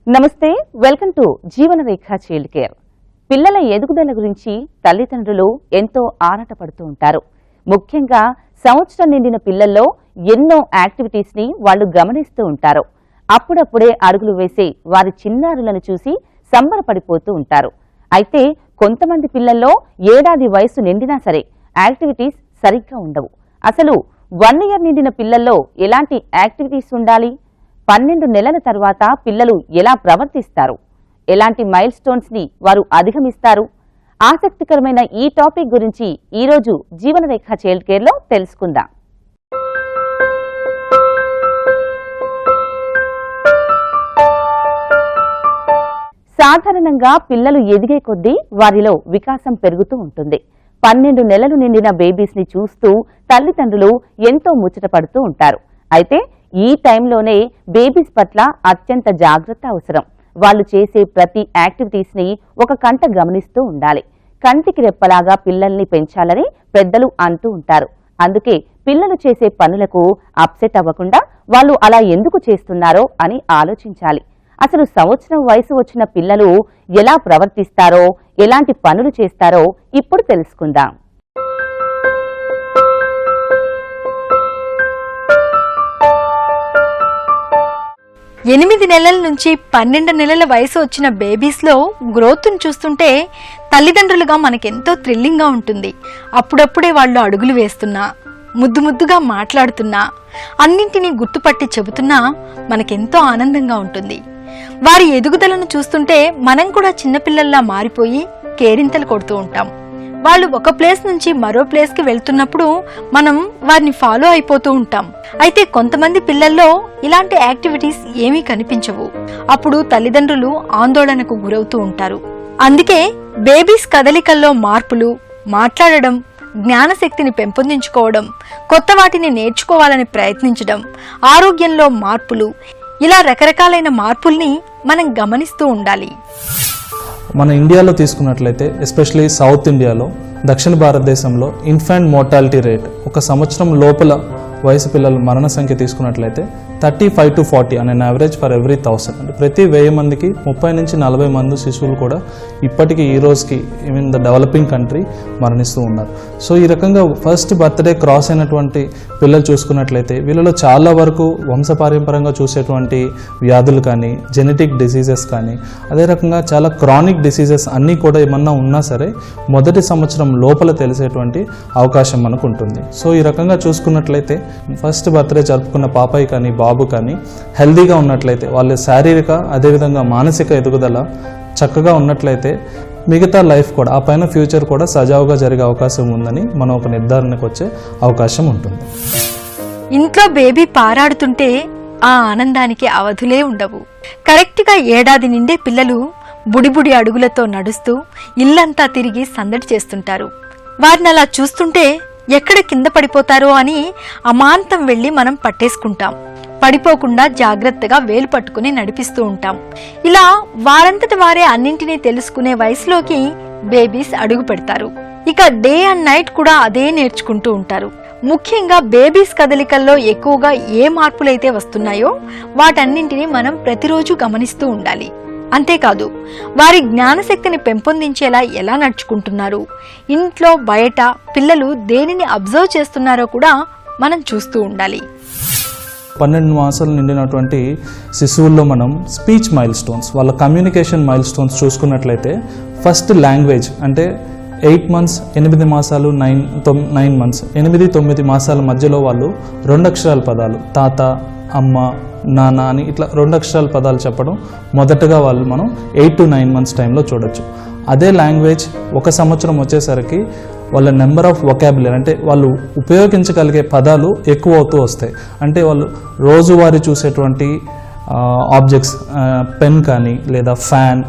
నమస్తే, welcome to జీవన రేఖ child care. పిల్లల ఎదుగుదల గురించి తల్లిదండ్రులు ఎంతో ఆరాటపడుతూ ఉంటారు. ముఖ్యంగా సంవత్సరం నిండిన పిల్లల్లో ఎన్నో యాక్టివిటీస్ ని వాళ్ళు గమనిస్తూ ఉంటారు. అప్పుడప్పుడే అడుగులు వేసే వారి చిన్నారులను చూసి సంబరపడిపోతూ ఉంటారు. అయితే కొంతమంది పిల్లల్లో ఏడాది వయసు నిండినా సరే యాక్టివిటీస్ సరిగ్గా ఉండవు. అసలు 1 year నిండిన పిల్లల్లో ఎలాంటి యాక్టివిటీస్ ఉండాలి? 12 నెలల తర్వాత పిల్లలు ఎలా ప్రవర్తిస్తారు? ఎలాంటి మైల్ స్టోన్స్ ని వారు అధిగమిస్తారు? ఆసక్తికరమైన ఈ టాపిక్ గురించి ఈరోజు జీవనరేఖ చైల్డ్ కేర్ లో తెలుసుకుందాం. సాధారణంగా పిల్లలు ఎదిగే కొద్దీ వారిలో వికాసం పెరుగుతూ ఉంటుంది. 12 నెలలు నిండిన బేబీస్ ని చూస్తూ తల్లిదండ్రులు ఎంతో ముచ్చటపడుతూ ఉంటారు. అయితే ఈ టైంలోనే బేబీస్ పట్ల అత్యంత జాగ్రత్త అవసరం. వాళ్ళు చేసే ప్రతి యాక్టివిటీస్ ని ఒక కంట గమనిస్తూ ఉండాలి. కంటికి రెప్పలాగా పిల్లల్ని పెంచాలని పెద్దలు అంటూ ఉంటారు. అందుకే పిల్లలు చేసే పనులకు అప్సెట్ అవ్వకుండా వాళ్ళు అలా ఎందుకు చేస్తున్నారో అని ఆలోచించాలి. అసలు సంవత్సరం వయసు వచ్చిన పిల్లలు ఎలా ప్రవర్తిస్తారో, ఎలాంటి పనులు చేస్తారో ఇప్పుడు తెలుసుకుందాం. ఎనిమిది నెలల నుంచి 12 నెలల వయసు వచ్చిన బేబీస్లో గ్రోత్ను చూస్తుంటే తల్లిదండ్రులుగా మనకెంతో థ్రిల్లింగ్గా ఉంటుంది. అప్పుడప్పుడే వాళ్ళు అడుగులు వేస్తున్నా, ముద్దు ముద్దుగా మాట్లాడుతున్నా, అన్నింటినీ గుర్తుపట్టి చెబుతున్నా మనకెంతో ఆనందంగా ఉంటుంది. వారి ఎదుగుదలను చూస్తుంటే మనం కూడా చిన్నపిల్లల్లా మారిపోయి కేరింతలు కొడుతూ ఉంటాం. వాళ్ళు ఒక ప్లేస్ నుంచి మరో ప్లేస్కి వెళ్తున్నప్పుడు మనం వారిని ఫాలో అయిపోతూ ఉంటాం. అయితే కొంతమంది పిల్లల్లో ఇలాంటి యాక్టివిటీస్ ఏమీ కనిపించవు. అప్పుడు తల్లిదండ్రులు ఆందోళనకు గురవుతూ ఉంటారు. అందుకే బేబీస్ కదలికల్లో మార్పులు, మాట్లాడడం, జ్ఞానశక్తిని పెంపొందించుకోవడం, కొత్త వాటిని నేర్చుకోవాలని ప్రయత్నించడం, ఆరోగ్యంలో మార్పులు, ఇలా రకరకాలైన మార్పుల్ని మనం గమనిస్తూ ఉండాలి. మన ఇండియాలో తీసుకున్నట్లయితే ఎస్పెషలీ సౌత్ ఇండియాలో, దక్షిణ భారతదేశంలో ఇన్ఫాంట్ మోర్టాలిటీ రేట్ ఒక సంవత్సరం లోపల వయసు పిల్లల మరణ సంఖ్య తీసుకున్నట్లయితే 35 to 40 అనే యావరేజ్ ఫర్ ఎవ్రీ 1000. అంటే ప్రతి 1000 మందికి 30 నుంచి 40 మంది శిశువులు కూడా ఇప్పటికీ ఈ రోజుకి ఈవెన్ ద డెవలపింగ్ కంట్రీ మరణిస్తూ ఉన్నారు. సో ఈ రకంగా ఫస్ట్ బర్త్డే క్రాస్ అయినటువంటి పిల్లలు చూసుకున్నట్లయితే వీళ్ళలో చాలా వరకు వంశపారంపరంగా చూసేటువంటి వ్యాధులు కానీ, జెనెటిక్ డిసీజెస్ కానీ, అదే రకంగా చాలా క్రానిక్ డిసీజెస్ అన్నీ కూడా ఏమన్నా ఉన్నా సరే మొదటి సంవత్సరం లోపల తెలిసేటువంటి అవకాశం మనకు ఉంటుంది. సో ఈ రకంగా చూసుకున్నట్లయితే ఫస్ట్ బర్త్డే జరుపుకున్న పాపాయి కానీ బాబు కానీ హెల్దీగా ఉన్నట్లయితే, వాళ్ళ శారీరక అదేవిధంగా మానసిక ఎదుగుదల చక్కగా ఉన్నట్లయితే మిగతా లైఫ్ కూడా, ఆ పైన ఫ్యూచర్ కూడా సజావుగా జరిగే అవకాశం ఉందని మనం ఒక నిర్ధారణకు వచ్చే అవకాశం ఉంటుంది. ఇంట్లో బేబీ పారాడుతుంటే ఆ ఆనందానికి అవధులే ఉండవు. కరెక్ట్గా ఏడాది నిండే పిల్లలు బుడిబుడి అడుగులతో నడుస్తూ ఇల్లంతా తిరిగి సందడి చేస్తుంటారు. వారిని అలా చూస్తుంటే ఎక్కడ కింద పడిపోతారో అని అమాంతం వెళ్ళి మనం పట్టేసుకుంటాం. పడిపోకుండా జాగ్రత్తగా వేలు పట్టుకుని నడిపిస్తూ ఉంటాం. ఇలా వారంతట వారే అన్నింటినీ తెలుసుకునే వయసులోకి బేబీస్ అడుగు పెడతారు. ఇక డే అండ్ నైట్ కూడా అదే నేర్చుకుంటూ ఉంటారు. ముఖ్యంగా బేబీస్ కదలికల్లో ఎక్కువగా ఏ మార్పులైతే వస్తున్నాయో వాటన్నింటినీ మనం ప్రతిరోజు గమనిస్తూ ఉండాలి. అంతేకాదు వారి జ్ఞానశక్తిని పెంపొందించేలా ఎలా నడుచుకుంటున్నారు, ఇంట్లో బయట పిల్లలు దేనిని అబ్జర్వ్ చేస్తున్నారో కూడా మనం చూస్తూ ఉండాలి. 12 మాసాలు నిండినటువంటి శిశువుల్లో మనం స్పీచ్ మైల్ స్టోన్స్, వాళ్ళ కమ్యూనికేషన్ మైల్ స్టోన్స్ చూసుకున్నట్లయితే ఫస్ట్ లాంగ్వేజ్ అంటే 8 months, 8 మాసాలు, 9 months, 8-9 మాసాల మధ్యలో వాళ్ళు 2 అక్షరాల పదాలు తాత, అమ్మ, నాన్న అని ఇట్లా 2 అక్షరాల పదాలు చెప్పడం మొదటగా వాళ్ళు మనం 8 to 9 months టైంలో చూడొచ్చు. అదే లాంగ్వేజ్ 1 సంవత్సరం వచ్చేసరికి వాళ్ళ నెంబర్ ఆఫ్ వొకాబులరీ అంటే వాళ్ళు ఉపయోగించగలిగే పదాలు ఎక్కువ అవుతూ వస్తాయి. అంటే వాళ్ళు రోజువారీ చూసేటువంటి ఆబ్జెక్ట్స్, పెన్ కానీ, లేదా ఫ్యాన్,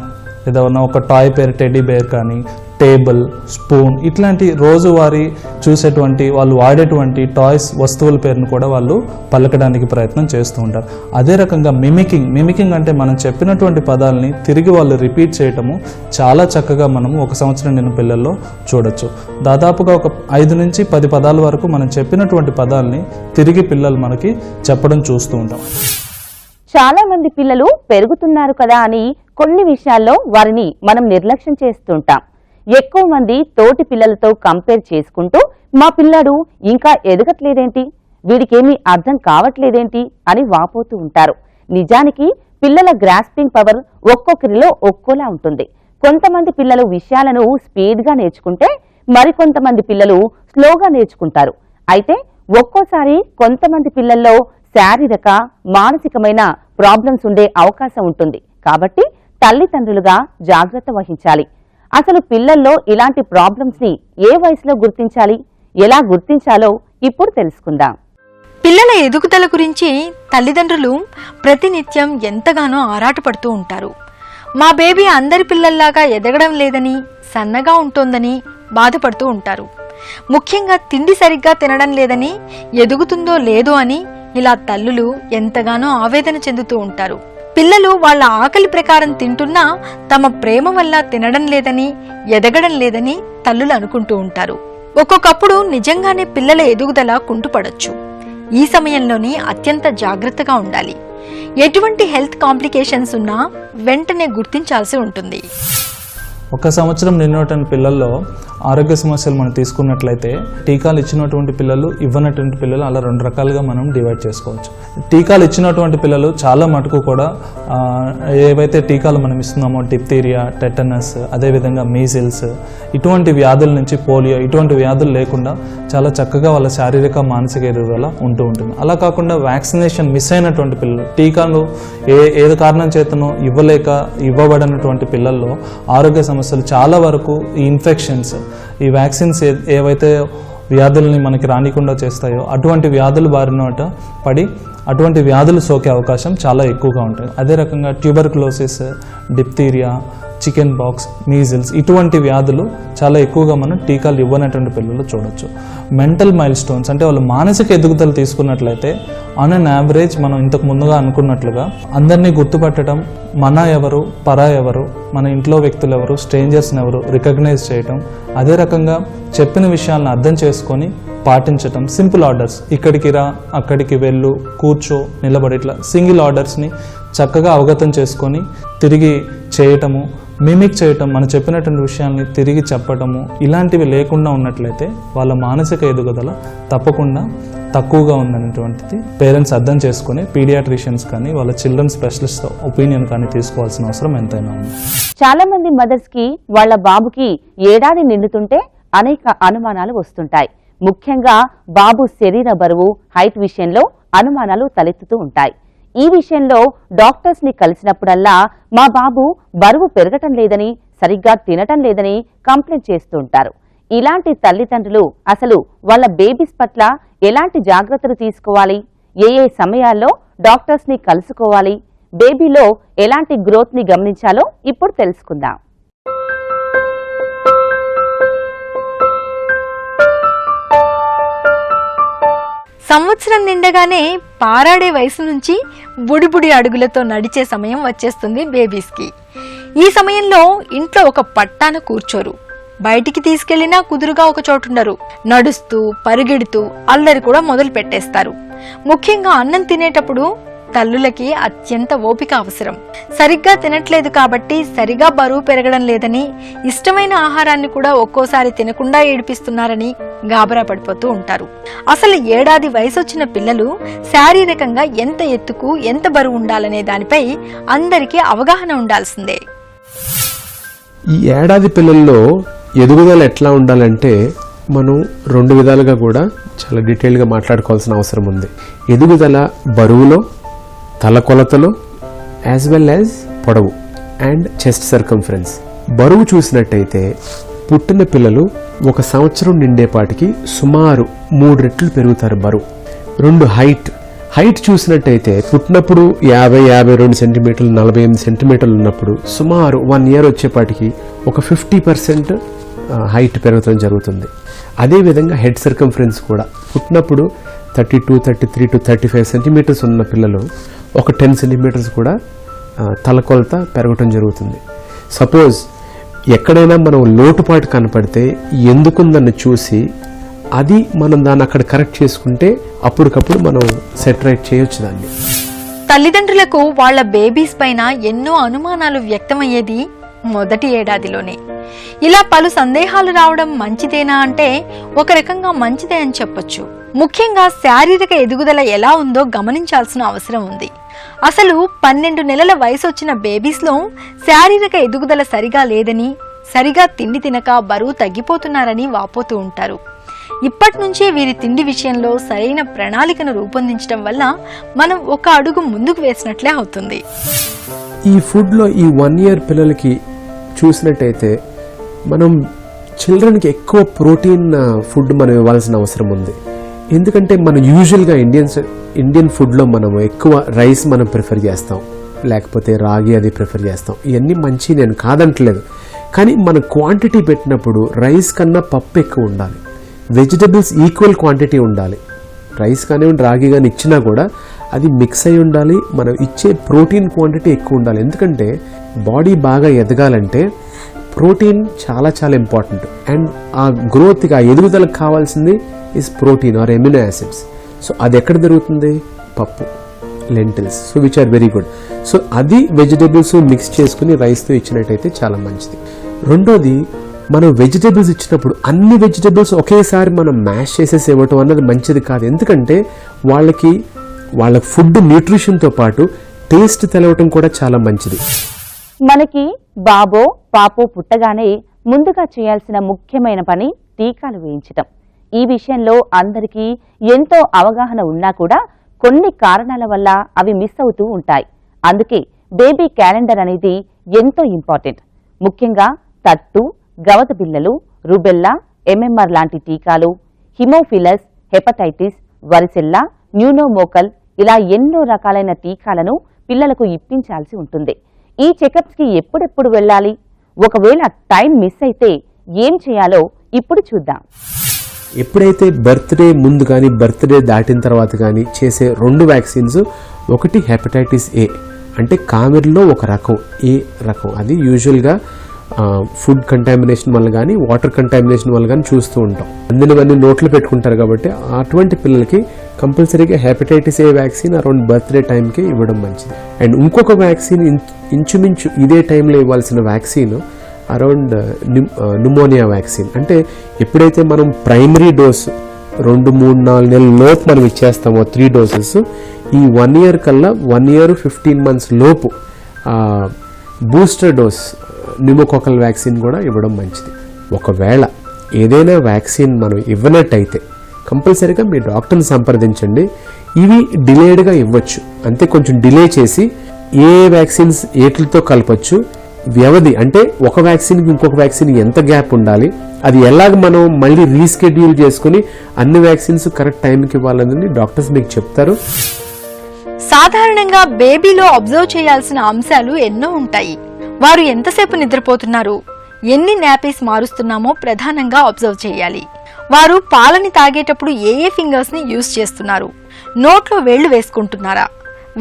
లేదా ఒక టాయ్ పేరు టెడ్డీ బేర్ కానీ, టేబుల్, స్పూన్, ఇట్లాంటి రోజువారీ చూసేటువంటి వాళ్ళు వాడేటువంటి టాయ్స్ వస్తువుల పేరును కూడా వాళ్ళు పలకడానికి ప్రయత్నం చేస్తూ ఉంటారు. అదే రకంగా మిమికింగ్ అంటే మనం చెప్పినటువంటి పదాలని తిరిగి వాళ్ళు రిపీట్ చేయటము చాలా చక్కగా మనము 1 సంవత్సరం నిండిన పిల్లల్లో చూడొచ్చు. దాదాపుగా ఒక 5 నుంచి 10 పదాల వరకు మనం చెప్పినటువంటి పదాలని తిరిగి పిల్లలు మనకి చెప్పడం చూస్తూ ఉంటాం. చాలా మంది పిల్లలు పెరుగుతున్నారు కదా అని కొన్ని విషయాల్లో వారిని మనం నిర్లక్ష్యం చేస్తుంటాం. ఎక్కువ మంది తోటి పిల్లలతో కంపేర్ చేసుకుంటూ మా పిల్లాడు ఇంకా ఎదగట్లేదేంటి, వీడికేమీ అర్థం కావట్లేదేంటి అని వాపోతూ ఉంటారు. నిజానికి పిల్లల గ్రాస్పింగ్ పవర్ ఒక్కొక్కరిలో ఒక్కోలా ఉంటుంది. కొంతమంది పిల్లలు విషయాలను స్పీడ్గా నేర్చుకుంటే మరికొంతమంది పిల్లలు స్లోగా నేర్చుకుంటారు. అయితే ఒక్కోసారి కొంతమంది పిల్లల్లో శారీరక మానసికమైన ప్రాబ్లమ్స్ ఉండే అవకాశం ఉంటుంది. కాబట్టి తల్లిదండ్రులుగా జాగ్రత్త వహించాలి. అసలు పిల్లల్లో ఇలాంటి ప్రాబ్లమ్స్ ని ఏ వయసులో గుర్తించాలి, ఎలా గుర్తించాలో ఇప్పుడు తెలుసుకుందాం. పిల్లల ఎదుగుదల గురించి తల్లిదండ్రులు ప్రతినిత్యం ఎంతగానో ఆరాటపడుతూ ఉంటారు. మా బేబీ అందరి పిల్లల్లాగా ఎదగడం లేదని, సన్నగా ఉంటోందని బాధపడుతూ ఉంటారు. ముఖ్యంగా తిండి సరిగ్గా తినడం లేదని, ఎదుగుతుందో లేదో అని ఇలా తల్లులు ఎంతగానో ఆవేదన చెందుతూ ఉంటారు. పిల్లలు వాళ్ళ ఆకలి ప్రకారం తింటున్నా తమ ప్రేమ వల్ల తినడం లేదని, ఎదగడం లేదని తల్లులు అనుకుంటూ ఉంటారు. ఒక్కొక్కప్పుడు నిజంగానే పిల్లల ఎదుగుదల కుంటుపడొచ్చు. ఈ సమయంలోనే అత్యంత జాగ్రత్తగా ఉండాలి. ఎటువంటి హెల్త్ కాంప్లికేషన్స్ ఉన్నా వెంటనే గుర్తించాల్సి ఉంటుంది. 1 సంవత్సరం నిండినటువంటి పిల్లల్లో ఆరోగ్య సమస్యలు మనం తీసుకున్నట్లయితే టీకాలు ఇచ్చినటువంటి పిల్లలు, ఇవ్వనటువంటి పిల్లలు, అలా 2 రకాలుగా మనం డివైడ్ చేసుకోవచ్చు. టీకాలు ఇచ్చినటువంటి పిల్లలు చాలా మటుకు కూడా ఏవైతే టీకాలు మనం ఇస్తున్నామో డిప్తీరియా, టెటనస్, అదేవిధంగా మీజిల్స్, ఇటువంటి వ్యాధుల నుంచి పోలియో, ఇటువంటి వ్యాధులు లేకుండా చాలా చక్కగా వాళ్ళ శారీరక మానసిక ఎదుగుదల ఉంటూ ఉంటుంది. అలా కాకుండా వ్యాక్సినేషన్ మిస్ అయినటువంటి పిల్లలు, టీకాలు ఏది కారణం చేతనో ఇవ్వబడినటువంటి పిల్లల్లో ఆరోగ్య సమస్యలు చాలా వరకు ఈ ఇన్ఫెక్షన్స్, ఈ వ్యాక్సిన్స్ ఏవైతే వ్యాధుల్ని మనకి రానికుండా చేస్తాయో అటువంటి వ్యాధులు బారిన పడి అటువంటి వ్యాధులు సోకే అవకాశం చాలా ఎక్కువగా ఉంటాయి. అదే రకంగా tuberculosis, diphtheria, chicken box, measles, ఇటువంటి వ్యాధులు చాలా ఎక్కువగా మనం టీకాలు ఇవ్వనటువంటి పిల్లలు చూడొచ్చు. మెంటల్ మైల్ స్టోన్స్ అంటే వాళ్ళు మానసిక ఎదుగుదల తీసుకున్నట్లయితే ఆన్ అన్ యావరేజ్ మనం ఇంతకు ముందుగా అనుకున్నట్లుగా అందరినీ గుర్తుపట్టడం, మన ఎవరు, పరా ఎవరు, మన ఇంట్లో వ్యక్తులు ఎవరు, స్ట్రేంజర్స్ని ఎవరు రికగ్నైజ్ చేయటం, అదే రకంగా చెప్పిన విషయాలను అర్థం చేసుకొని పాటించటం, సింపుల్ ఆర్డర్స్, ఇక్కడికి రా, అక్కడికి వెళ్ళు, కూర్చో, నిలబడి, ఇట్లా సింగిల్ ఆర్డర్స్ని చక్కగా అవగతం చేసుకొని తిరిగి చేయటము, మిమిక్ చేయటం, మనం చెప్పినటువంటి విషయాల్ని తిరిగి చెప్పటము, ఇలాంటివి లేకుండా ఉన్నట్లయితే వాళ్ళ మానసిక ఎదుగుదల తప్పకుండా తక్కువగా ఉందనేటువంటిది పేరెంట్స్ అర్థం చేసుకుని పీడియాట్రిషియన్స్ కానీ వాళ్ళ చిల్డ్రన్ స్పెషలిస్ట్ ఒపీనియన్ కానీ తీసుకోవాల్సిన అవసరం ఎంతైనా ఉంది. చాలా మంది మదర్స్ కి వాళ్ళ బాబుకి ఏడాది నిండుతుంటే అనేక అనుమానాలు వస్తుంటాయి. ముఖ్యంగా బాబు శరీర బరువు, హైట్ విషయంలో అనుమానాలు తలెత్తుతూ ఉంటాయి. ఈ విషయంలో డాక్టర్స్ ని కలిసినప్పుడల్లా మా బాబు బరువు పెరగటం లేదని, సరిగ్గా తినటం లేదని కంప్లైంట్ చేస్తూ ఉంటారు. ఇలాంటి తల్లిదండ్రులు అసలు వాళ్ళ బేబీస్ పట్ల ఎలాంటి జాగ్రత్తలు తీసుకోవాలి, ఏ సమయాల్లో డాక్టర్స్ ని కలుసుకోవాలి, బేబీలో ఎలాంటి గ్రోత్ ని గమనించాలో ఇప్పుడు తెలుసుకుందాం. సంవత్సరం నిండగానే పారాడే వయసు నుంచి బుడిబుడి అడుగులతో నడిచే సమయం వచ్చేస్తుంది బేబీస్కి. ఈ సమయంలో ఇంట్లో ఒక పట్టాన కూర్చోరు, బయటికి తీసుకెళ్లినా కుదురుగా ఒక చోటుండరు, నడుస్తూ పరిగెడుతూ అల్లరి కూడా మొదలు పెట్టేస్తారు. ముఖ్యంగా అన్నం తినేటప్పుడు తల్లులకి అత్యంత ఓపిక అవసరం. సరిగ్గా తినట్లేదు కాబట్టి సరిగా బరువు పెరగడం లేదని, ఇష్టమైన ఆహారాన్ని కూడా ఒక్కోసారి తినకుండా ఏడిపిస్తున్నారని గాబరా పడిపోతూ ఉంటారు. అసలు ఏడాది వయసు వచ్చిన పిల్లలు శారీరకంగా ఎంత ఎత్తుకు ఎంత బరువు ఉండాలనే దానిపై అందరికీ అవగాహన ఉండాల్సిందే. ఈ ఏడాది పిల్లల్లో ఎదుగుదల ఎట్లా ఉండాలంటే మనం 2 విధాలుగా కూడా చాలా డీటెయిల్గా మాట్లాడుకోవాల్సిన అవసరం ఉంది. ఎదుగుదల బరువులో, తల కొలతలో, యాజ్ వెల్ యాజ్ పొడవు అండ్ చెస్ట్ సర్కంఫరెన్స్. బరువు చూసినట్టయితే పుట్టిన పిల్లలు 1 సంవత్సరం నిండేపాటికి సుమారు 3 రెట్లు పెరుగుతారు బరువు. 2 హైట్ చూసినట్టయితే పుట్టినప్పుడు 50-52 సెంటీమీటర్లు, 48 సెంటీమీటర్లు ఉన్నప్పుడు సుమారు 1 ఇయర్ వచ్చేపాటికి ఒక 50% హైట్ పెరగడం జరుగుతుంది. అదేవిధంగా హెడ్ సర్కంఫరెన్స్ కూడా పుట్టినప్పుడు 32, 33 to 35 సెంటీమీటర్స్ ఉన్న పిల్లలు ఒక 10 సెంటీమీటర్స్ కూడా తలకొలత పెరగటం జరుగుతుంది. సపోజ్ ఎక్కడైనా మనం లోటుపాటు కనపడితే ఎందుకుందని చూసి అది మనం దాన్ని అక్కడ కరెక్ట్ చేసుకుంటే అప్పటికప్పుడు మనం సెట్ రైట్ చేయొచ్చు దాన్ని. తల్లిదండ్రులకు వాళ్ళ బేబీస్ పైన ఎన్నో అనుమానాలు వ్యక్తమయ్యేది మొదటి ఏడాదిలోనే. ఇలా పలు సందేహాలు రావడం మంచిదేనా అంటే ఒక రకంగా మంచిదే అని చెప్పొచ్చు. ముఖ్యంగా శారీరక ఎదుగుదల ఎలా ఉందో గమనించాల్సిన అవసరం ఉంది. అసలు 12 నెలల వయసు వచ్చిన బేబీస్లో శారీరక ఎదుగుదల సరిగా లేదని, సరిగా తిండి తినక బరువు తగ్గిపోతున్నారని వాపోతూ ఉంటారు. ఇప్పటి నుంచే వీరి తిండి విషయంలో సరైన ప్రణాళికను రూపొందించడం వల్ల మనం ఒక అడుగు ముందుకు వేసినట్లే అవుతుంది. ఈ ఫుడ్లో ఈ 1 year పిల్లలకి చూసినట్టయితే మనం చిల్డ్రన్కి ఎక్కువ ప్రోటీన్ ఫుడ్ మనం ఇవ్వాల్సిన అవసరం ఉంది. ఎందుకంటే మనం యూజువల్గా ఇండియన్ ఫుడ్లో మనం ఎక్కువ రైస్ మనం ప్రిఫర్ చేస్తాం, లేకపోతే రాగి అది ప్రిఫర్ చేస్తాం. ఇవన్నీ మంచి నేను కాదంటలేదు, కానీ మన క్వాంటిటీ పెట్టినప్పుడు రైస్ కన్నా పప్పు ఎక్కువ ఉండాలి, వెజిటబుల్స్ ఈక్వల్ క్వాంటిటీ ఉండాలి. రైస్ కానివ్వండి రాగి కానీ ఇచ్చినా కూడా అది మిక్స్ అయి ఉండాలి. మనం ఇచ్చే ప్రోటీన్ క్వాంటిటీ ఎక్కువ ఉండాలి. ఎందుకంటే బాడీ బాగా ఎదగాలంటే ప్రోటీన్ చాలా చాలా ఇంపార్టెంట్. అండ్ ఆ గ్రోత్కి ఆ ఎదుగుదలకు కావాల్సింది is protein or amino acids. So అది ఎక్కడ దొరుకుతుంది? పప్పు, lentils, so which are very good. So అది వెజిటబుల్స్ మిక్స్ చేసుకుని రైస్తో ఇచ్చినట్టయితే చాలా మంచిది. రెండోది, మనం వెజిటబుల్స్ ఇచ్చినప్పుడు అన్ని వెజిటబుల్స్ ఒకేసారి మనం మ్యాష్ చేసేసి ఇవ్వటం అన్నది మంచిది కాదు. ఎందుకంటే వాళ్ళ ఫుడ్ న్యూట్రిషన్తో పాటు టేస్ట్ తెలవటం కూడా చాలా మంచిది. మనకి బాబో పాపో పుట్టగానే ముందుగా చేయాల్సిన ముఖ్యమైన పని టీకాలు వేయించటం. ఈ విషయంలో అందరికీ ఎంతో అవగాహన ఉన్నా కూడా కొన్ని కారణాల వల్ల అవి మిస్ అవుతూ ఉంటాయి. అందుకే బేబీ క్యాలెండర్ అనేది ఎంతో ఇంపార్టెంట్. ముఖ్యంగా తట్టు, గవద బిళ్ళలు, రుబెల్లా, ఎంఎంఆర్ లాంటి టీకాలు, హిమోఫిలస్, హెపటైటిస్, వరిసెల్లా, న్యూనోమోకల్ ఇలా ఎన్నో రకాలైన టీకాలను పిల్లలకు ఇప్పించాల్సి ఉంటుంది. ఈ చెకప్స్కి ఎప్పుడెప్పుడు వెళ్ళాలి? ఒకవేళ టైం మిస్ అయితే ఏం చేయాలో ఇప్పుడు చూద్దాం. ఎప్పుడైతే బర్త్డే ముందు కానీ బర్త్డే దాటిన తర్వాత కానీ చేసే 2 వ్యాక్సిన్స్, ఒకటి హెపటైటిస్ ఏ అంటే కామెర్లో ఒక రకం, ఏ రకం. అది యూజువల్గా ఫుడ్ కంటామినేషన్ వల్ల కానీ వాటర్ కంటామినేషన్ వల్ల కానీ చూస్తూ ఉంటాం. అందినవన్నీ నోట్లు పెట్టుకుంటారు కాబట్టి అటువంటి పిల్లలకి కంపల్సరీగా hepatitis A vaccine around birthday టైంకి ఇవ్వడం మంచిది. అండ్ ఇంకొక వ్యాక్సిన్ ఇంచుమించు ఇదే టైంలో ఇవ్వాల్సిన వ్యాక్సిన్ అరౌండ్ న్యూమోనియా వ్యాక్సిన్. అంటే ఎప్పుడైతే మనం ప్రైమరీ డోస్ 2, 3, 4 నెలల లోపు మనం ఇచ్చేస్తామో 3 doses, ఈ 1 year కల్లా 1 year 15 months లోపు బూస్టర్ డోస్ న్యూమోకోకల్ వ్యాక్సిన్ కూడా ఇవ్వడం మంచిది. ఒకవేళ ఏదైనా వ్యాక్సిన్ మనం ఇవ్వనట్టయితే కంపల్సరీగా మీ డాక్టర్ని సంప్రదించండి. ఇవి డిలేడ్గా ఇవ్వచ్చు, అంతే కొంచెం డిలే చేసి ఏ వ్యాక్సిన్స్ ఏట్లతో కలపచ్చు, వ్యవధి అంటే ఒక వ్యాక్సిన్కి ఇంకొక వ్యాక్సిన్ ఎంత గ్యాప్ ఉండాలి, అది ఎలాగ మనం మళ్ళీ రీస్కెడ్యూల్ చేసుకుని అన్ని వ్యాక్సిన్స్ కరెక్ట్ టైంకి ఇవ్వాలని డాక్టర్స్ మీకు చెప్తారు. సాధారణంగా బేబీలో అబ్జర్వ్ చేయాల్సిన అంశాలు ఎన్నో ఉంటాయి. వారు ఎంతసేపు నిద్రపోతున్నారు, ఎన్ని నాపీస్ మారుస్తున్నామో ప్రధానంగా అబ్జర్వ్ చేయాలి. వారు పాలని తాగేటప్పుడు ఏ ఫింగర్స్ ని యూజ్ చేస్తున్నారు, నోట్లో వేళ్లు వేసుకుంటున్నారా,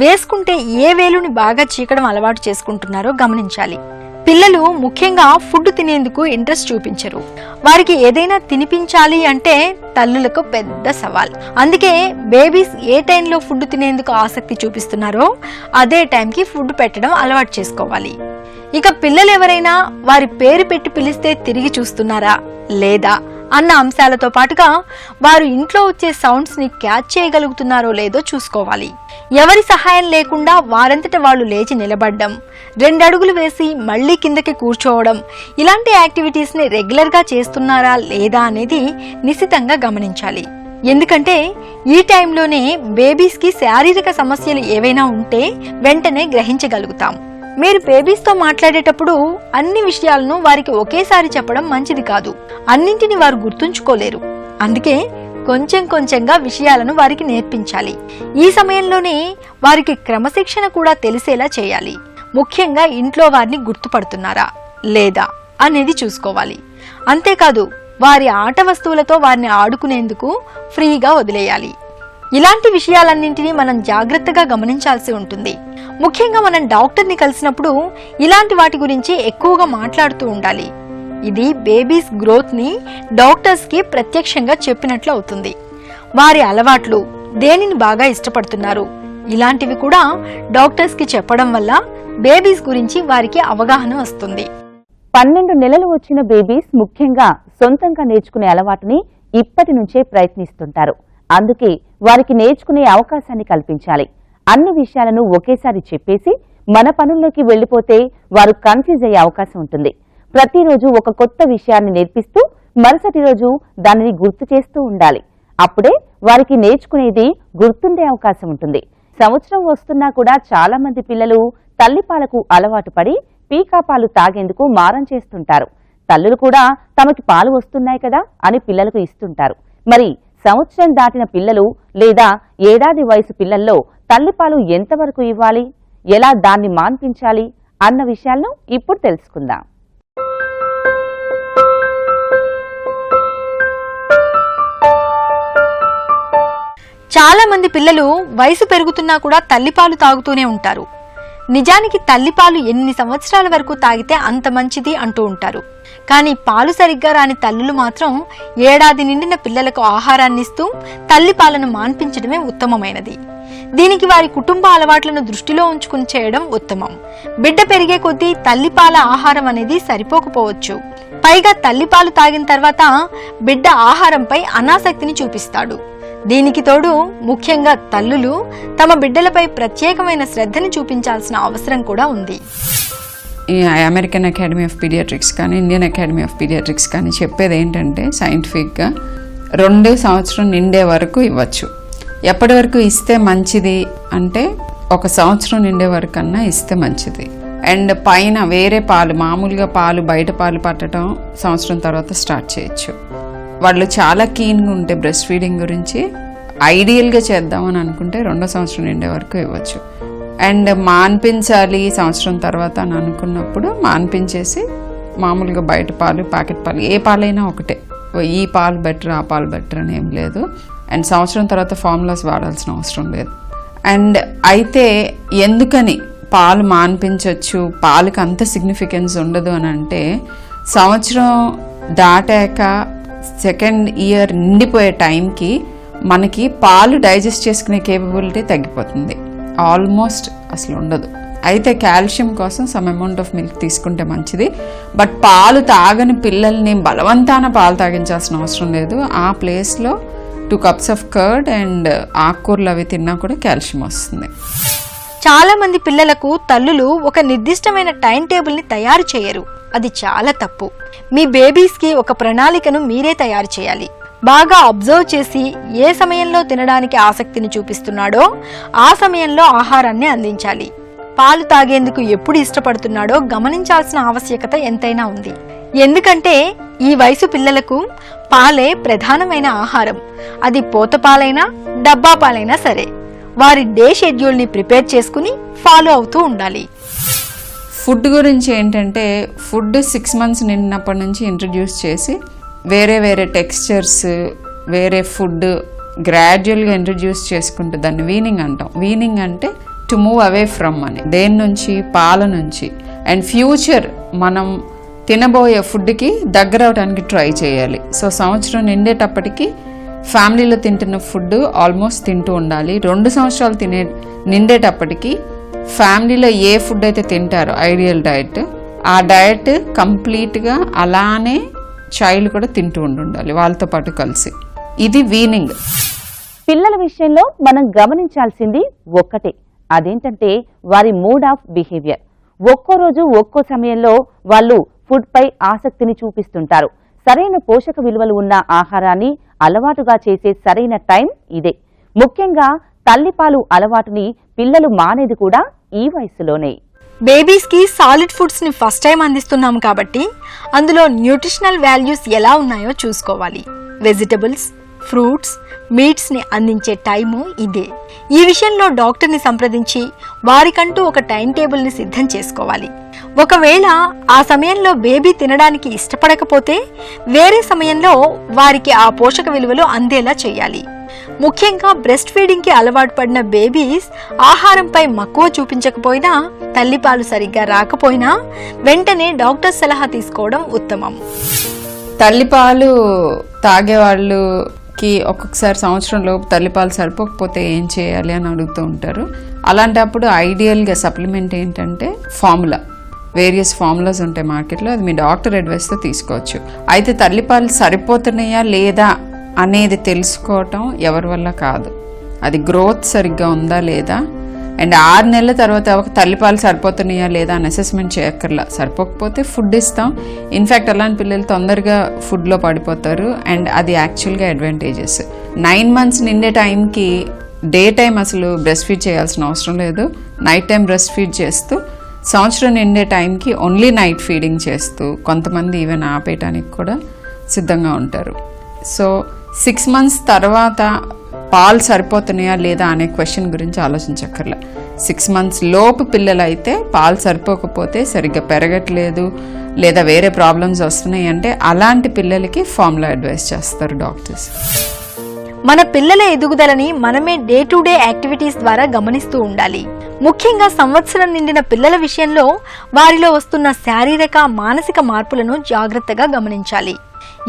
వేసుకుంటే ఏ వేలుని బాగా చీకడం అలవాటు చేసుకుంటున్నారో గమనించాలి. పిల్లలు ముఖ్యంగా ఫుడ్ తినేందుకు ఇంట్రెస్ట్ చూపించరు. వారికి ఏదైనా తినిపించాలి అంటే తల్లులకు పెద్ద సవాల్. అందుకే బేబీస్ ఏ టైంలో ఫుడ్ తినేందుకు ఆసక్తి చూపిస్తున్నారో అదే టైంకి ఫుడ్ పెట్టడం అలవాటు చేసుకోవాలి. ఇక పిల్లలు ఎవరైనా వారి పేరు పెట్టి పిలిస్తే తిరిగి చూస్తున్నారా లేదా అన్న అంశాలతో పాటుగా వారు ఇంట్లో వచ్చే సౌండ్స్ ని క్యాచ్ చేయగలుగుతున్నారో లేదో చూసుకోవాలి. ఎవరి సహాయం లేకుండా వారంతట వాళ్ళు లేచి నిలబడడం, 2 అడుగులు వేసి మళ్లీ కిందకి కూర్చోవడం, ఇలాంటి యాక్టివిటీస్ ని రెగ్యులర్ గా చేస్తున్నారా లేదా అనేది నిశితంగా గమనించాలి. ఎందుకంటే ఈ టైంలోనే బేబీస్ కి శారీరక సమస్యలు ఏవైనా ఉంటే వెంటనే గ్రహించగలుగుతాం. మీరు బేబీస్తో మాట్లాడేటప్పుడు అన్ని విషయాలను వారికి ఒకేసారి చెప్పడం మంచిది కాదు. అన్నింటిని వారు గుర్తుంచుకోలేరు. అందుకే కొంచెం కొంచెంగా విషయాలను వారికి నేర్పించాలి. ఈ సమయంలోనే వారికి క్రమశిక్షణ కూడా తెలిసేలా చేయాలి. ముఖ్యంగా ఇంట్లో వారిని గుర్తుపడుతున్నారా లేదా అనేది చూసుకోవాలి. అంతేకాదు వారి ఆట వస్తువులతో వారిని ఆడుకునేందుకు ఫ్రీగా వదిలేయాలి. ఇలాంటి విషయాలన్నింటినీ మనం జాగ్రత్తగా గమనించాల్సి ఉంటుంది. ముఖ్యంగా మనం డాక్టర్ని కలిసినప్పుడు ఇలాంటి వాటి గురించి ఎక్కువగా మాట్లాడుతూ ఉండాలి. ఇది బేబీస్ గ్రోత్ ని డాక్టర్స్ కి ప్రత్యక్షంగా చెప్పినట్లు అవుతుంది. వారి అలవాట్లు, దేనిని బాగా ఇష్టపడుతున్నారు, ఇలాంటివి కూడా డాక్టర్స్కి చెప్పడం వల్ల బేబీస్ గురించి వారికి అవగాహన వస్తుంది. 12 నెలలు వచ్చిన బేబీస్ ముఖ్యంగా సొంతంగా నేర్చుకునే అలవాటుని ఇప్పటి నుంచే ప్రయత్నిస్తుంటారు. అందుకే వారికి నేర్చుకునే అవకాశాన్ని కల్పించాలి. అన్ని విషయాలను ఒకేసారి చెప్పేసి మన పనుల్లోకి వెళ్లిపోతే వారు కన్ఫ్యూజ్ అయ్యే అవకాశం ఉంటుంది. ప్రతిరోజు ఒక కొత్త విషయాన్ని నేర్పిస్తూ మరుసటి రోజు దానిని గుర్తు చేస్తూ ఉండాలి. అప్పుడే వారికి నేర్చుకునేది గుర్తుండే అవకాశం ఉంటుంది. సంవత్సరం వస్తున్నా కూడా చాలా మంది పిల్లలు తల్లిపాలకు అలవాటు పడి పీకా పాలు తాగేందుకు మారం చేస్తుంటారు. తల్లులు కూడా తమకి పాలు వస్తున్నాయి కదా అని పిల్లలకు ఇస్తుంటారు. మరి సంవత్సరం దాటిన పిల్లలు లేదా ఏడాది వయసు పిల్లల్లో తల్లిపాలు ఎంతవరకు ఇవ్వాలి, ఎలా దాన్ని మాన్పించాలి అన్న విషయాలను ఇప్పుడు తెలుసుకుందాం. చాలా మంది పిల్లలు వయసు పెరుగుతున్నా కూడా తల్లిపాలు తాగుతూనే ఉంటారు. నిజానికి తల్లిపాలు ఎన్ని సంవత్సరాల వరకు తాగితే అంత మంచిది అంటూ ఉంటారు. కానీ పాలు సరిగ్గా రాని తల్లులు మాత్రం ఏడాది నిండిన పిల్లలకు ఆహారాన్ని ఇస్తూ తల్లిపాలను మాన్పించడమే ఉత్తమమైనది. దీనికి వారి కుటుంబ అలవాట్లను దృష్టిలో ఉంచుకుని చేయడం ఉత్తమం. బిడ్డ పెరిగే కొద్దీ తల్లిపాల ఆహారం అనేది సరిపోకపోవచ్చు. పైగా తల్లిపాలు తాగిన తర్వాత బిడ్డ ఆహారంపై అనాసక్తిని చూపిస్తాడు. దీనికి తోడు ముఖ్యంగా తల్లులు తమ బిడ్డలపై ప్రత్యేకమైన శ్రద్ధని చూపించాల్సిన అవసరం కూడా ఉంది. ఈ అమెరికన్ అకాడమీ ఆఫ్ పీడియాట్రిక్స్ కానీ ఇండియన్ అకాడమీ ఆఫ్ పీడియాట్రిక్స్ కానీ చెప్పేది ఏంటంటే సైంటిఫిక్గా 2 సంవత్సరం నిండే వరకు ఇవ్వచ్చు. ఎప్పటి వరకు ఇస్తే మంచిది అంటే 1 సంవత్సరం నిండే వరకు అన్నా ఇస్తే మంచిది. అండ్ పైన వేరే పాలు, మామూలుగా పాలు, బయట పాలు పట్టడం సంవత్సరం తర్వాత స్టార్ట్ చేయొచ్చు. వాళ్ళు చాలా కీన్గా ఉంటే బ్రెస్ట్ ఫీడింగ్ గురించి ఐడియల్గా చేద్దామని అనుకుంటే 2వ సంవత్సరం నిండే వరకు ఇవ్వచ్చు. అండ్ మాన్పించాలి సంవత్సరం తర్వాత అని అనుకున్నప్పుడు మాన్పించేసి మామూలుగా బయట పాలు, ప్యాకెట్ పాలు, ఏ పాలైనా ఒకటే, ఈ పాలు బెటర్ ఆ పాలు బెటర్ అని ఏం లేదు. అండ్ సంవత్సరం తర్వాత ఫార్ములాస్ వాడాల్సిన అవసరం లేదు. అండ్ అయితే ఎందుకని పాలు మాన్పించవచ్చు, పాలకు అంత సిగ్నిఫికెన్స్ ఉండదు అని అంటే, సంవత్సరం దాటాక 2nd ఇయర్ నిండిపోయే టైంకి మనకి పాలు డైజెస్ట్ చేసుకునే కేపబిలిటీ తగ్గిపోతుంది, ఆల్మోస్ట్ అసలు ఉండదు. అయితే కాల్షియం కోసం సమ్ అమౌంట్ ఆఫ్ మిల్క్ తీసుకుంటే మంచిది. బట్ పాలు తాగని పిల్లల్ని బలవంతాన పాలు తాగించాల్సిన అవసరం లేదు. ఆ ప్లేస్లో 2 cups ఆఫ్ కర్డ్ అండ్ ఆకుకూరలు అవి తిన్నా కూడా కాల్షియం వస్తుంది. చాలా మంది పిల్లలకు తల్లులు ఒక నిర్దిష్టమైన టైం టేబుల్ని తయారు చేయరు. అది చాలా తప్పు. మీ బేబీస్కి ఒక ప్రణాళికను మీరే తయారు చేయాలి. బాగా అబ్జర్వ్ చేసి ఏ సమయంలో తినడానికి ఆసక్తిని చూపిస్తున్నాడో ఆ సమయంలో ఆహారాన్ని అందించాలి. పాలు తాగేందుకు ఎప్పుడు ఇష్టపడుతున్నాడో గమనించాల్సిన ఆవశ్యకత ఎంతైనా ఉంది. ఎందుకంటే ఈ వయసు పిల్లలకు పాలే ప్రధానమైన ఆహారం. అది పోత పాలైనా డబ్బా పాలైనా సరే, వారి డే షెడ్యూల్ని ప్రిపేర్ చేసుకుని ఫాలో అవుతూ ఉండాలి. ఫుడ్ గురించి ఏంటంటే, ఫుడ్ 6 months నిండినప్పటి నుంచి ఇంట్రడ్యూస్ చేసి వేరే వేరే టెక్స్చర్స్, వేరే ఫుడ్ గ్రాడ్యువల్గా ఇంట్రడ్యూస్ చేసుకుంటే దాన్ని వీనింగ్ అంటాం. వీనింగ్ అంటే టు మూవ్ అవే ఫ్రమ్ అని, దేని నుంచి, పాల నుంచి. అండ్ ఫ్యూచర్ మనం తినబోయే ఫుడ్కి దగ్గర అవడానికి ట్రై చేయాలి. సో సంవత్సరం నిండేటప్పటికి ఫ్యామిలీలో తింటున్న ఫుడ్ ఆల్మోస్ట్ తింటూ ఉండాలి. 2 సంవత్సరాలు నిండేటప్పటికి ఫ్యామిలీలో ఏ ఫుడ్ అయితే తింటారో ఐడియల్ డయట్, ఆ డయట్ కంప్లీట్గా అలానే చైల్డ్ కూడా తింటూ ఉండాలి వాళ్ళతో పాటు కలిసి. ఇది వీనింగ్. పిల్లల విషయంలో మనం గమనించాల్సింది ఒక్కటే, అదేంటంటే వారి మూడ్ ఆఫ్ బిహేవియర్. ఒక్కో రోజు ఒక్కో సమయంలో వాళ్ళు ఫుడ్ పై ఆసక్తిని చూపిస్తుంటారు. సరైన పోషక విలువలు ఉన్న ఆహారాన్ని అలవాటుగా చేసే సరైన టైం ఇదే. ముఖ్యంగా తల్లిపాలు అలవాటుని పిల్లలు మానేది కూడా ఈ వయసులోనే. బేబీస్ కి సాలిడ్ ఫుడ్స్ ని ఫస్ట్ టైం అందిస్తున్నాము కాబట్టి అందులో న్యూట్రిషనల్ వాల్యూస్ ఎలా ఉన్నాయో చూసుకోవాలి. వెజిటబుల్స్, ఫ్రూట్స్, మీట్స్ ని అందించే టైము ఇదే. ఈ విషయంలో డాక్టర్ని సంప్రదించి వారికంటూ ఒక టైం టేబుల్ ని సిద్ధం చేసుకోవాలి. ఒకవేళ ఆ సమయంలో బేబీ తినడానికి ఇష్టపడకపోతే వేరే సమయంలో వారికి ఆ పోషక విలువలు అందేలా చేయాలి. ముఖ్యంగా బ్రెస్ట్ ఫీడింగ్ కి అలవాటు పడిన బేబీస్ ఆహారంపై మక్కువ చూపించకపోయినా, తల్లిపాలు సరిగ్గా రాకపోయినా వెంటనే డాక్టర్ సలహా తీసుకోవడం ఉత్తమం. తల్లిపాలు తాగేవాళ్ళు కి ఒక్కొక్కసారి సంవత్సరంలోపు తల్లిపాలు సరిపోకపోతే ఏం చేయాలి అని అడుగుతూ ఉంటారు. అలాంటప్పుడు ఐడియల్గా సప్లిమెంట్ ఏంటంటే ఫార్ములా. వేరియస్ ఫార్ములాస్ ఉంటాయి మార్కెట్లో, అది మీ డాక్టర్ అడ్వైస్తో తీసుకోవచ్చు. అయితే తల్లిపాలు సరిపోతున్నాయా లేదా అనేది తెలుసుకోవటం ఎవరి వల్ల కాదు. అది గ్రోత్ సరిగ్గా ఉందా లేదా, అండ్ 6 నెలల తర్వాత తల్లిపాలు సరిపోతున్నాయా లేదా అని అసెస్మెంట్ చేయక్కర్లా. సరిపోకపోతే ఫుడ్ ఇస్తాం. ఇన్ఫ్యాక్ట్ అలాంటి పిల్లలు తొందరగా ఫుడ్లో పడిపోతారు, అండ్ అది యాక్చువల్గా అడ్వాంటేజెస్. 9 months నిండే టైంకి డే టైం అసలు బ్రెస్ట్ ఫీడ్ చేయాల్సిన అవసరం లేదు. నైట్ టైం బ్రెస్ట్ ఫీడ్ చేస్తూ, సంవత్సరం నిండే టైంకి ఓన్లీ నైట్ ఫీడింగ్ చేస్తూ, కొంతమంది ఈవెన్ ఆపేయటానికి కూడా సిద్ధంగా ఉంటారు. సో 6 months తర్వాత పాలు సరిపోతున్నాయా లేదా అనే క్వశ్చన్ గురించి ఆలోచించక్కర్లా. 6 months లోపు పిల్లలైతే పాలు సరిపోకపోతే, సరిగ్గా పెరగట్లేదు లేదా వేరే ప్రాబ్లమ్స్ వస్తున్నాయి అంటే అలాంటి పిల్లలకి ఫార్ములా అడ్వైస్ చేస్తారు డాక్టర్స్. మన పిల్లల ఎదుగుదలని మనమే డే టు డే యాక్టివిటీస్ ద్వారా గమనిస్తూ ఉండాలి. ముఖ్యంగా సంవత్సరం నిండిన పిల్లల విషయంలో వారిలో వస్తున్న శారీరక మానసిక మార్పులను జాగ్రత్తగా గమనించాలి.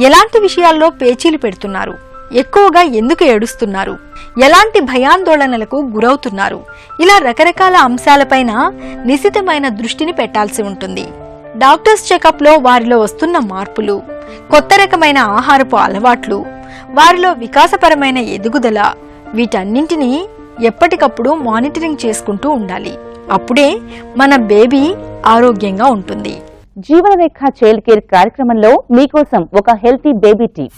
ఎలాంటి విషయాల్లో పేచీలు పెడుతున్నారు, ఎక్కువగా ఎందుకు ఏడుస్తున్నారు, ఎలాంటి భయాందోళనలకు గురవుతున్నారు, ఇలా రకరకాల అంశాలపైన నిశితమైన దృష్టిని పెట్టాల్సి ఉంటుంది. డాక్టర్స్ చెకప్లో వారిలో వస్తున్న మార్పులు, కొత్త రకమైన ఆహారపు అలవాట్లు, వారిలో వికాసపరమైన ఎదుగుదల, వీటన్నింటినీ ఎప్పటికప్పుడు మానిటరింగ్ చేసుకుంటూ ఉండాలి. అప్పుడే మన బేబీ ఆరోగ్యంగా ఉంటుంది. జీవనరేఖ చైల్డ్ కేర్ కార్యక్రమంలో మీకోసం ఒక హెల్తీ బేబీ టీమ్.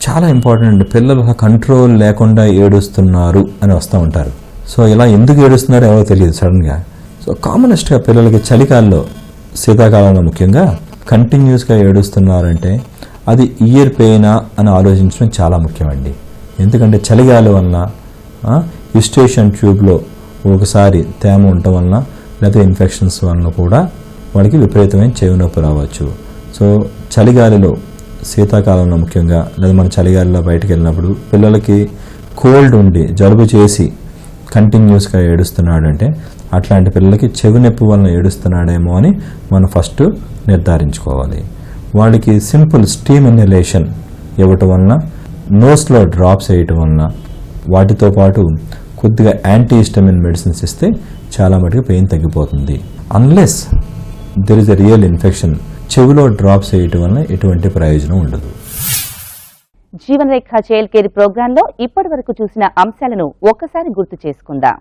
చాలా ఇంపార్టెంట్ అండి. పిల్లలు కంట్రోల్ లేకుండా ఏడుస్తున్నారు అని వస్తూ ఉంటారు. సో ఇలా ఎందుకు ఏడుస్తున్నారో ఎవరో తెలియదు సడన్గా. సో కామనెస్ట్గా పిల్లలకి చలికాలంలో, శీతాకాలంలో ముఖ్యంగా కంటిన్యూస్గా ఏడుస్తున్నారంటే అది ఇయర్ పెయినా అని ఆలోచించడం చాలా ముఖ్యమండి. ఎందుకంటే చలిగాలి వలన యుస్టేషన్ ట్యూబ్లో ఒకసారి తేమ ఉండటం వలన లేదా ఇన్ఫెక్షన్స్ వలన కూడా వాడికి విపరీతమైన చెవి నొప్పి రావచ్చు. సో చలిగాలిలో, శీతాకాలంలో ముఖ్యంగా, లేదా మన చలిగాలిలో బయటకు వెళ్ళినప్పుడు పిల్లలకి కోల్డ్ ఉండి జలుబు చేసి కంటిన్యూస్గా ఏడుస్తున్నాడంటే అట్లాంటి పిల్లలకి చెవి నొప్పి వలన ఏడుస్తున్నాడేమో అని మనం ఫస్ట్ నిర్ధారించుకోవాలి. వాడికి సింపుల్ స్టీమ్ ఇన్హలేషన్ ఇవ్వటం వలన, నోస్లో డ్రాప్స్ వేయటం వలన, వాటితో పాటు కొద్దిగా యాంటీహిస్టమిన్ మెడిసిన్స్ ఇస్తే చాలా మటుకు పెయిన్ తగ్గిపోతుంది. Unless there is a real infection, చెవిలో డ్రాప్స్ వేయటం వలన ఎటువంటి ప్రయోజనం ఉండదు. జీవనరేఖ చైల్డ్ కేర్ ప్రోగ్రాంలో ఇప్పటి వరకు చూసిన అంశాలను ఒక్కసారి గుర్తు చేసుకుందాం.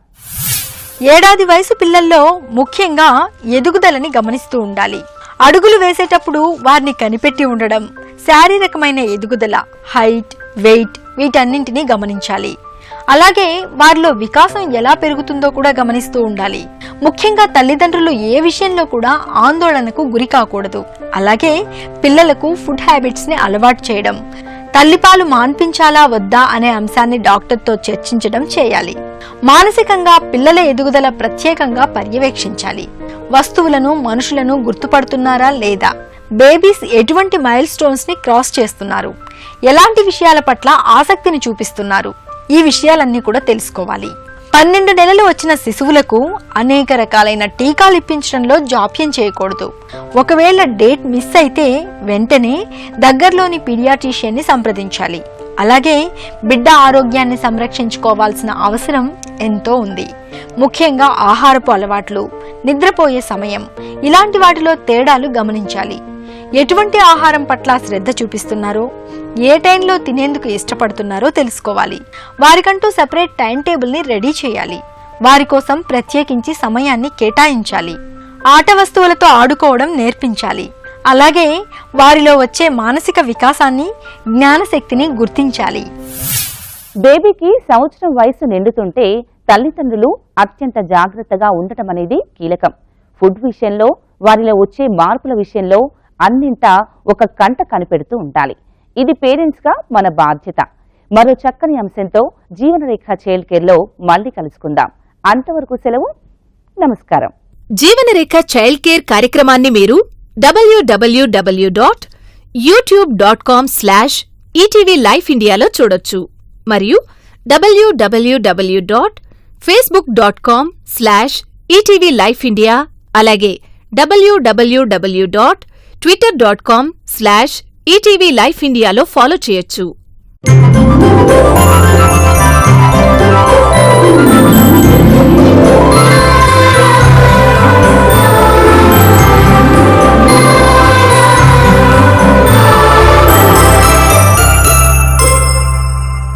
7 ఏడాది వయసు పిల్లల్లో ముఖ్యంగా ఎదుగుదలని గమనిస్తూ ఉండాలి. అడుగులు వేసేటప్పుడు వారిని కనిపెట్టి ఉండడం, శారీరకమైన ఎదుగుదల, హైట్, వెయిట్, వీటన్నింటినీ గమనించాలి. అలాగే వారిలో వికాసం ఎలా పెరుగుతుందో కూడా గమనిస్తూ ఉండాలి. ముఖ్యంగా తల్లిదండ్రులు ఏ విషయంలో కూడా ఆందోళనకు గురి కాకూడదు. అలాగే పిల్లలకు ఫుడ్ హ్యాబిట్స్ ని అలవాటు చేయడం, తల్లిపాలు మాన్పించాలా వద్దా అనే అంశాన్ని డాక్టర్తో చర్చించడం చేయాలి. మానసికంగా పిల్లల ఎదుగుదల ప్రత్యేకంగా పర్యవేక్షించాలి. వస్తువులను, మనుషులను గుర్తుపడుతున్నారా లేదా, బేబీస్ ఎటువంటి మైల్ స్టోన్స్ ని క్రాస్ చేస్తున్నారు, ఎలాంటి విషయాల పట్ల ఆసక్తిని చూపిస్తున్నారు, ఈ విషయాలన్నీ కూడా తెలుసుకోవాలి. 12 నెలలు వచ్చిన శిశువులకు అనేక రకాలైన టీకాలు ఇప్పించడంలో జాప్యం చేయకూడదు. ఒకవేళ డేట్ మిస్ అయితే వెంటనే దగ్గరలోని పీడియాట్రిషియన్ని సంప్రదించాలి. అలాగే బిడ్డ ఆరోగ్యాన్ని సంరక్షించుకోవాల్సిన అవసరం ఎంతో ఉంది. ముఖ్యంగా ఆహారపు అలవాట్లు, నిద్రపోయే సమయం, ఇలాంటి వాటిలో తేడాలు గమనించాలి. ఎటువంటి ఆహారం పట్ల శ్రద్ధ చూపిస్తున్నారో, ఏ టైంలో తినేందుకు ఇష్టపడుతున్నారో తెలుసుకోవాలి. వారికంటూ సెపరేట్ టైం టేబుల్ ని రెడీ చేయాలి. వారి కోసం ప్రత్యేకించి సమయాన్ని కేటాయించాలి. ఆట వస్తువులతో ఆడుకోవడం నేర్పించాలి. అలాగే వారిలో వచ్చే మానసిక వికాసాన్ని, జ్ఞానశక్తిని గుర్తించాలి. బేబీకి సంవత్సరం వయసు నిండుతుంటే తల్లిదండ్రులు అత్యంత జాగ్రత్తగా ఉండటం అనేది కీలకం. ఫుడ్ విషయంలో, వారిలో వచ్చే మార్పుల విషయంలో అన్నింటా ఒక కంట కనిపెడుతూ ఉండాలి. ఇది పేరెంట్స్ గా మన బాధ్యత. మరో చక్కని అంశంతో జీవనరేఖ చైల్డ్ కేర్ లో మళ్ళీ కలుసుకుందాం. అంతవరకు సెలవు. నమస్కారం. జీవనరేఖ చైల్డ్ కేర్ కార్యక్రమాన్ని మీరు www.youtube.com/ETV Life Indiaలో చూడొచ్చు. మరియు www.facebook.com/ETV Life India, అలాగే www.twitter.com/ETV Life Indiaలో ఫాలో చేయొచ్చు.